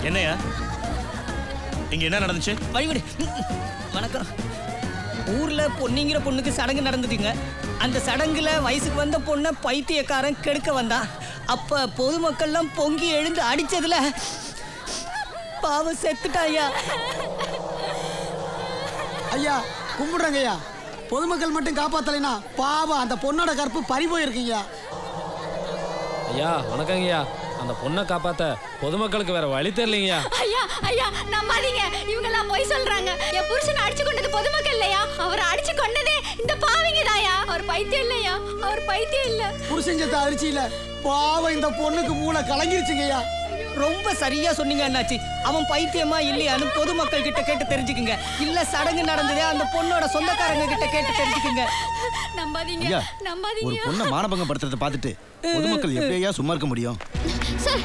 என்னையா இங்க என்ன நடந்துச்சு? வழிவிடு. வணக்கம். ஊர்ல பொன்னிங்கிற பொண்ணுக்கு சடங்கு நடந்துட்டுங்க. அந்த சடங்குல வயசுக்கு வந்த பொண்ணை பைத்தியக்காரன் கெடுக்க வந்தான். அப்ப பொதுமக்கள்லாம் பொங்கி எழுந்து அடிச்சதுல பாவம் செத்துட்டாயா. ஐயா கும்பிடுறேங்க ஐயா. பொதுமக்கள் மட்டும் காப்பாத்தலைனா பாவம் அந்த பொண்ணோட கற்பு பறி போயிருக்கீங்க. ஐயா வணக்கங்கய்யா. அந்த பொண்ணை காப்பாத்த பொதுமக்களுக்கு வேற வழி தெரியலங்கய்யா. ஐயா ஐயா நம்பாதீங்க, இவங்க எல்லாம் பொய் சொல்றாங்க. என் புருஷனை அடிச்சு கொண்டது பொதுமக்கள் இல்லையா, அவரை அடிச்சு கொண்டதே இந்த பாவிங்க தாயா. அவர் பைத்தியம் இல்லையா, அவர் பைத்தியம் இல்ல. புருஷன் செத்த அரிசியில பாவம் இந்த பொண்ணுக்கு மூளை கலங்கிருச்சுங்கய்யா. ரொம்ப சரியா சொன்னீங்க அண்ணாச்சி. அவன் பைத்தியமா இல்லையான்னு பொதுமக்கள் கிட்ட கேட்டு தெரிஞ்சுக்குங்க. இல்ல சடங்கு நடந்ததே அந்த பொண்ணோட சொந்தக்காரங்க கிட்ட கேட்டு தெரிஞ்சுக்குங்க. நம்பாதீங்க நம்பாதீங்க. ஒரு பொண்ணை மானபங்கம் படுத்துறத பார்த்துட்டு பொதுமக்கள் எப்படியா சும்மா இருக்க முடியும்? சார்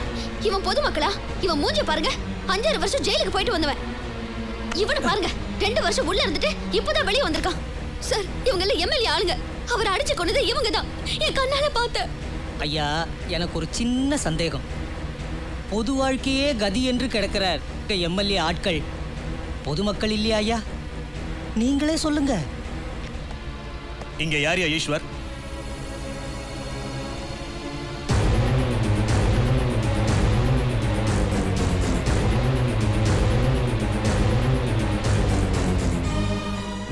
இவன் பொதுமக்களா? இவன் மூஞ்சி பாருங்க. 5 வருஷம் ஜெயிலுக்கு போயிட்டு வந்தவன். இவனை பாருங்க 2 வருஷம் உள்ள இருந்துட்டு இப்பதான் வெளியே வந்திருக்கான். சார் இவங்க எல்லாம் எம்எல்ஏ ஆளுங்க. அவர் அடிச்சு கொண்டது இவங்க தான். என் கண்ணால பார்த்தேன். ஐயா எனக்கு ஒரு சின்ன சந்தேகம். பொது வாழ்க்கையே கதி என்று கிடக்கிறார் எம்எல்ஏ ஆட்கள் பொதுமக்கள் இல்லையா ஐயா? நீங்களே சொல்லுங்க. இங்க யாரியா ஈஸ்வர்?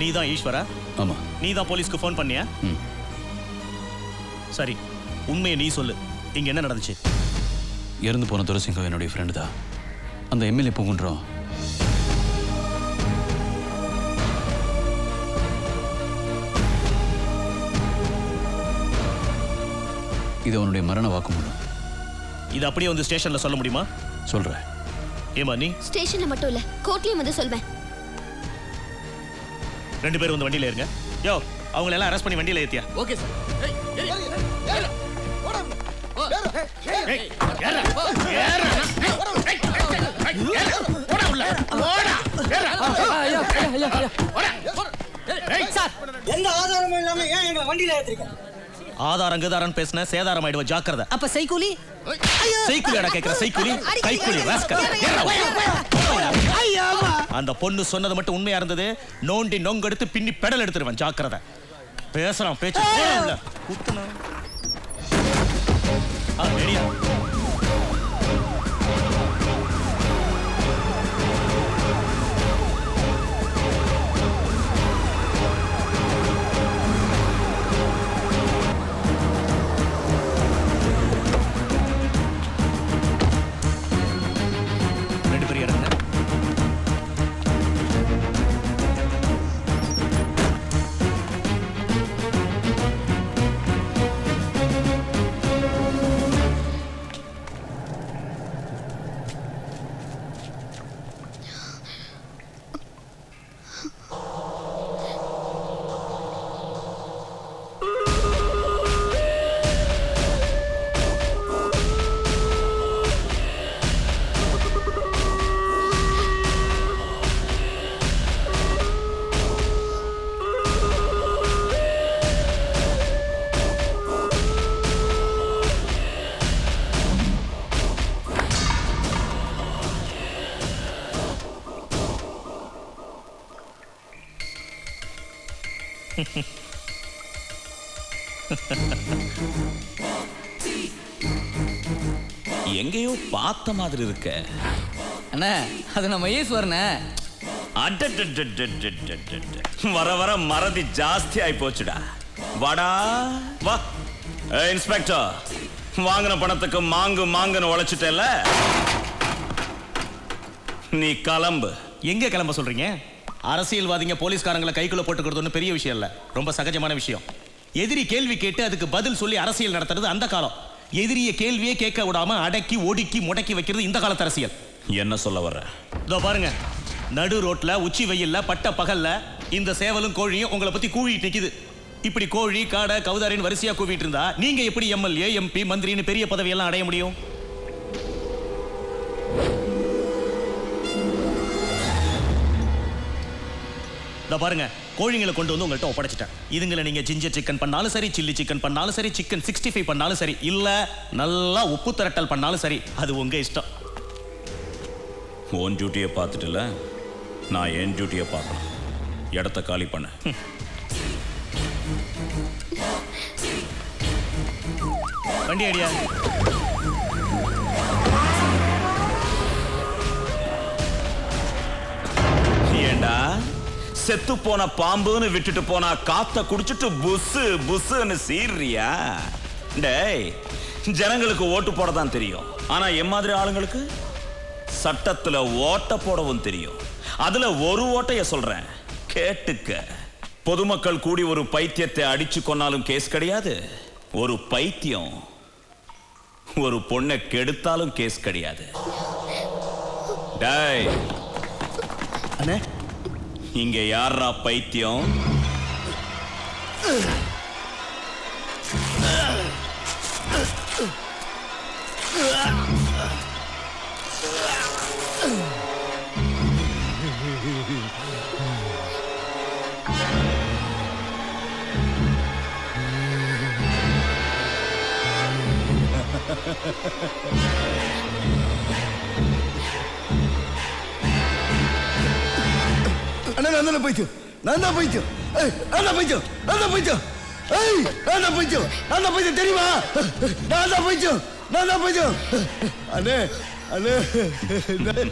நீதான் ஈஸ்வரா? ஆமா. நீதான் போலீஸ்க்கு ஃபோன் பண்ணியா? சரி, உண்மையை நீ சொல்லு. இங்க என்ன நடந்துச்சு? இறந்து போன துரசிங்கம் என்னுடைய ஃப்ரெண்டு தான். அந்த எம்எல்ஏ பூங்குன்றோம் இது அவனுடைய மரண வாக்குமூலம். இது அப்படியே வந்து ஸ்டேஷன்ல சொல்ல முடியுமா? சொல்றேன். ஏமா நீ? ஸ்டேஷன்ல மட்டும் இல்ல, கோர்ட்லயும் வந்து சொல்வேன். 2 பேரும் வந்து வண்டியில இருங்க. யோ அவங்களை எல்லாம் அரெஸ்ட் பண்ணி வண்டியில ஏத்தியா? Okay sir. எந்த ஆதாரமும் இல்லாம ஏன் எங்களை வண்டியில ஏத்துறீங்க? ஆதாரம் கதாரம் பேசின சேதாரம் ஆயிடுவ, ஜாக்கிரதை. அப்ப சைக்கூலி? சைக்கிள் கேக்குற சைக்கிளி கைக்குலி ராஸ்கல். அந்த பொண்ணு சொன்னது மட்டும் உண்மையா இருந்தது. நோண்டி நொங்க எடுத்து பின்னி பெடல் எடுத்துருவேன், ஜாக்கிரதை. பேசுறான் பேச்சு குத்துனா. ரெடியா? எங்கேயோ பார்த்த மாதிரி இருக்க. அண்ணா அது நம்ம ஈஸ்வரனே. வர வர மறதி ஜாஸ்தி ஆயி போச்சுடா. வாடா வா. இன்ஸ்பெக்டர், வாங்கின பணத்துக்கு மாங்குன்னு உழைச்சிட்டல, நீ கிளம்பு. எங்க கிளம்ப சொல்றீங்க? அரசியல்வாதிங்க போலீஸ்காரங்களை கைக்குள்ள போட்டுக்கிறது பெரிய விஷயம் இல்ல, ரொம்ப சகஜமான விஷயம். எதிரி கேள்வி கேட்டு அதுக்கு பதில் சொல்லி அரசியல் நடத்துறது அந்த காலம். எதிரிய கேள்வியே கேட்க விடாம அடக்கி ஒடுக்கி முடக்கி வைக்கிறது இந்த காலத்து அரசியல். என்ன சொல்ல வர்ற? இதோ பாருங்க, நடு ரோட்ல உச்சி வெயில்ல பட்ட பகல்ல இந்த சேவலும் கோழியும் உங்களை பத்தி கூவிட்டு நிக்குது. இப்படி கோழி காடை கவுதாரின்னு வரிசையா கூவிட்டு இருந்தா நீங்க எப்படி எம்எல்ஏ எம்பி மந்திரின்னு பெரிய பதவியெல்லாம் அடைய முடியும்? இத பாருங்க, கோழிங்களை கொண்டு வந்து உங்கள்கிட்ட ஒப்படைச்சிட்டேன். இதுங்களை நீங்க ஜிஞ்சர் சிக்கன் பண்ணாலும் சரி, சில்லி சிக்கன் பண்ணாலும் சரி, சிக்கன் 65 பண்ணாலும் சரி, இல்ல நல்லா உப்பு திரட்டல் பண்ணாலும் சரி, அது உங்க இஷ்டம். உன் டியூட்டியை பார்த்துட்டுல, நான் என் டியூட்டியை பார்க்கணும். இடத்த காலி பண்ண. வண்டி அடியா. ஏண்டா செத்து போன பாம்புன்னு விட்டுட்டு போனா காத்த குடிச்சிட்டு புஸ்ஸு புஸ்ஸுன்னு சீர்றியா? டேய், ஜனங்களுக்கு ஓட்டு போட தான் தெரியும். ஆனா என் மாதிரி ஆளுங்களுக்கு சட்டத்துல ஓட்ட போடவும் தெரியும். அதுல ஒரு ஓட்டைய சொல்றேன், கேட்டுக்க. பொதுமக்கள் கூடி ஒரு பைத்தியத்தை அடிச்சு கொன்னாலும் கேஸ் கிடையாது. ஒரு பைத்தியம் ஒரு பொண்ணை கெடுத்தாலும் கேஸ் கிடையாது. டேய், அண்ணே, இங்க யாரா பைத்தியம்? அண்ணே, நான் தான் பைத்தியம். நான் தான் பைத்தியம். ஏய், நான் தான் பைத்தியம். நான் தான் பைத்தியம். ஏய், நான் தான் பைத்தியம். நான் தான் பைத்தியம், தெரியுமா? நான் தான் பைத்தியம். நான் தான் பைத்தியம். அண்ணே, அண்ணே, நான்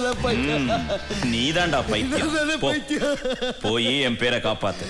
தான் பைத்தியம். நீதான்டா பைத்தியம். நான் தான் போ. பைத்தியம். போய் என் பேரை காப்பாத்து.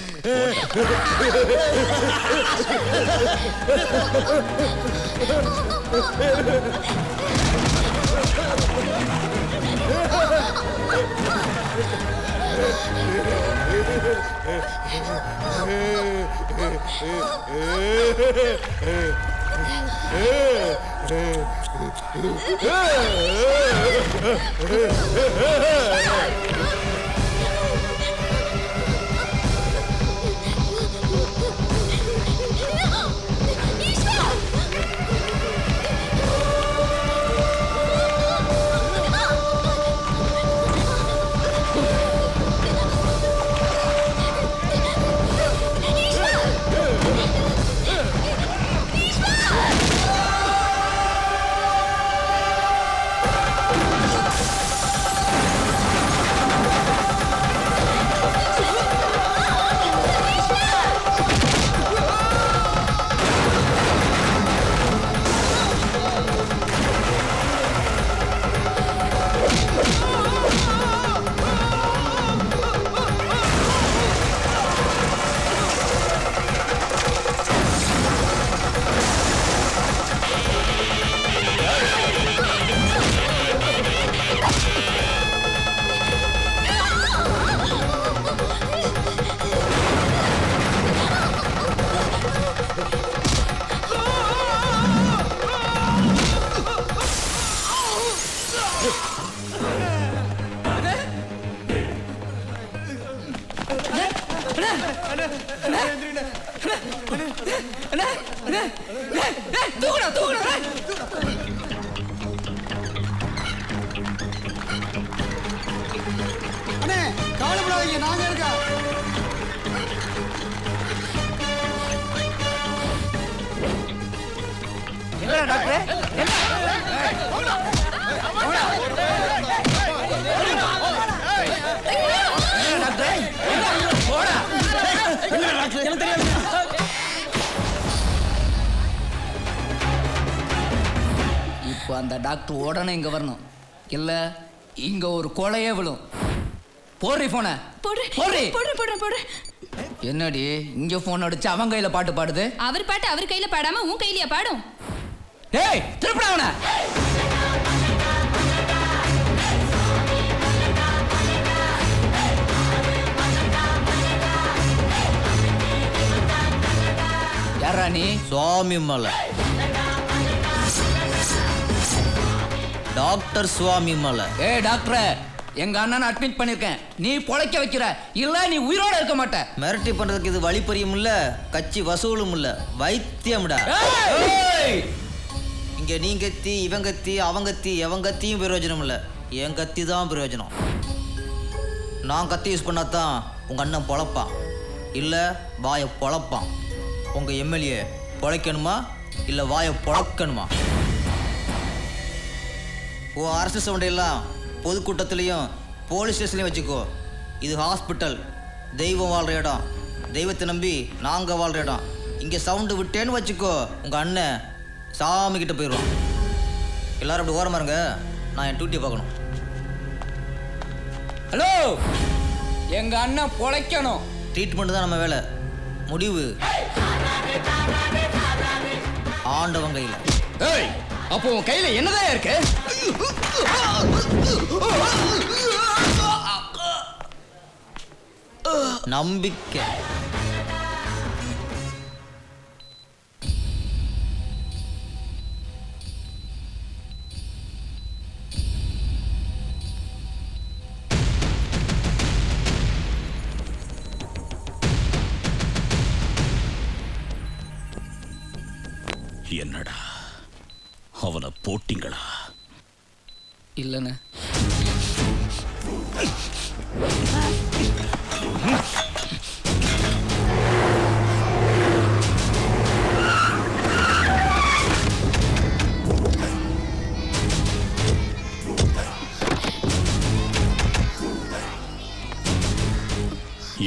அண்ணே, கவலைப்படாதீங்க, நாங்க இருக்கோம். இப்போ அந்த டாக்டர் உடனே இங்க வரணும், இல்ல இங்க ஒரு கொலையே விழும். போடுறி போன போடுறி. என்னடி இங்க போன் அடிச்சு அவன் கையில பாட்டு பாடுது? அவர் பாட்டு அவர் கையில பாடாம உன் கையிலயா பாடும்? ஏய், திருப்படா அவனை. யாரா நீ? சுவாமி மலை, டாக்டர் சுவாமி மலை. ஏய் டாக்டர், எங்க அண்ணனை அட்மிட் பண்ணிருக்கேன். நீ பொழைக்க வைக்கிற, இல்ல நீ உயிரோட இருக்க மாட்ட. மிரட்டி பண்றதுக்கு இது வழிப்பறியும் இல்ல, கட்சி வசூலும் இல்ல, வைத்தியம்டா. இங்க நீ கத்தி, இவன் கத்தி, அவங்க கத்தி, எவன் கத்தியும் பிரயோஜனம் இல்ல, என் கத்தி தான் பிரயோஜனம். நான் கத்தி யூஸ் பண்ணாதான் உங்க அண்ணன் பொழப்பான், இல்ல வாயை பொழப்பான். உங்க எம்எல்ஏ பொழைக்கணுமா இல்ல வாயை பொழக்கணுமா? ஓ அரசு சவுண்டையெல்லாம் பொதுக்கூட்டத்திலையும் போலீஸ் ஸ்டேஷன்லையும் வச்சுக்கோ. இது ஹாஸ்பிட்டல், தெய்வம் வாழ்கிற இடம். தெய்வத்தை நம்பி நாங்கள் வாழ்கிற இடம். இங்கே சவுண்டு விட்டேன்னு வச்சுக்கோ, உங்கள் அண்ணன் சாமி கிட்ட போயிடுவான். எல்லாரும் அப்படி ஓரமாக இருங்க, நான் என் டியூட்டியை பார்க்கணும். ஹலோ, எங்க அண்ணன் பொழைக்கணும். ட்ரீட்மெண்ட் தான் நம்ம வேலை. முடிவு ஆண்டவன் கையில். ஏய், அப்போ உன் கையில என்னதான் இருக்கு? நம்பிக்கை. என்னடா அவனை போட்டிங்களா? இல்லைண்ணே.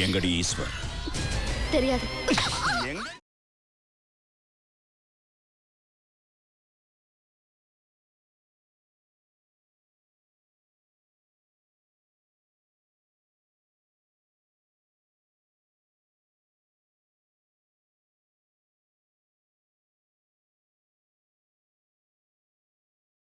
எங்கடி ஈஸ்வர்? தெரியாது. எங்க